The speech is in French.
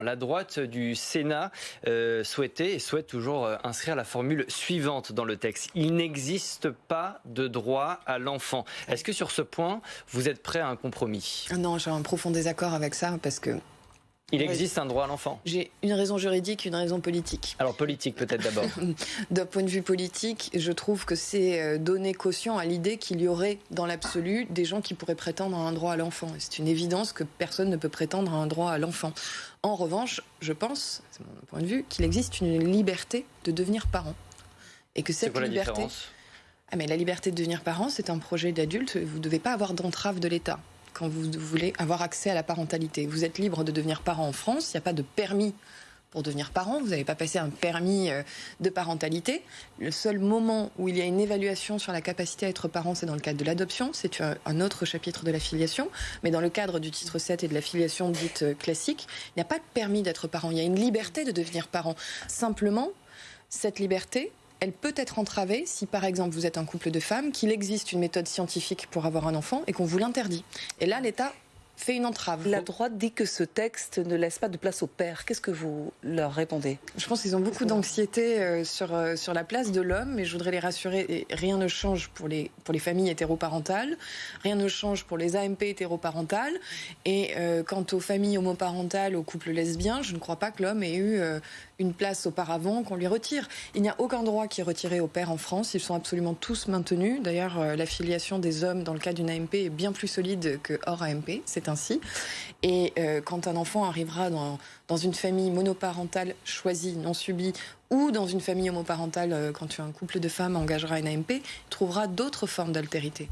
La droite du Sénat souhaitait et souhaite toujours inscrire la formule suivante dans le texte. Il n'existe pas de droit à l'enfant. Est-ce que sur ce point, vous êtes prêt à un compromis ? Non, j'ai un profond désaccord avec ça parce que... Il existe un droit à l'enfant. J'ai une raison juridique, une raison politique. Alors politique peut-être d'abord. D'un point de vue politique, je trouve que c'est donner caution à l'idée qu'il y aurait dans l'absolu des gens qui pourraient prétendre à un droit à l'enfant. C'est une évidence que personne ne peut prétendre à un droit à l'enfant. En revanche, je pense, c'est mon point de vue, qu'il existe une liberté de devenir parent. Et que cette liberté... la différence ? Mais la liberté de devenir parent, c'est un projet d'adulte. Vous ne devez pas avoir d'entrave de l'État quand vous voulez avoir accès à la parentalité. Vous êtes libre de devenir parent en France, il n'y a pas de permis pour devenir parent, vous n'avez pas passé un permis de parentalité. Le seul moment où il y a une évaluation sur la capacité à être parent, c'est dans le cadre de l'adoption, c'est un autre chapitre de la filiation, mais dans le cadre du titre 7 et de la filiation dite classique, il n'y a pas de permis d'être parent, il y a une liberté de devenir parent. Simplement, cette liberté, elle peut être entravée si, par exemple, vous êtes un couple de femmes, qu'il existe une méthode scientifique pour avoir un enfant et qu'on vous l'interdit. Et là, l'État fait une entrave. La droite dit que ce texte ne laisse pas de place au père. Qu'est-ce que vous leur répondez ? Je pense qu'ils ont beaucoup d'anxiété sur la place de l'homme, mais je voudrais les rassurer. Et rien ne change pour les familles hétéroparentales, rien ne change pour les AMP hétéroparentales. Et quant aux familles homoparentales, aux couples lesbiens, je ne crois pas que l'homme ait eu une place auparavant qu'on lui retire. Il n'y a aucun droit qui est retiré aux pères en France. Ils sont absolument tous maintenus. D'ailleurs, la filiation des hommes dans le cas d'une AMP est bien plus solide que hors AMP. C'est ainsi. Et quand un enfant arrivera dans une famille monoparentale choisie, non subie, ou dans une famille homoparentale, quand un couple de femmes engagera une AMP, il trouvera d'autres formes d'altérité.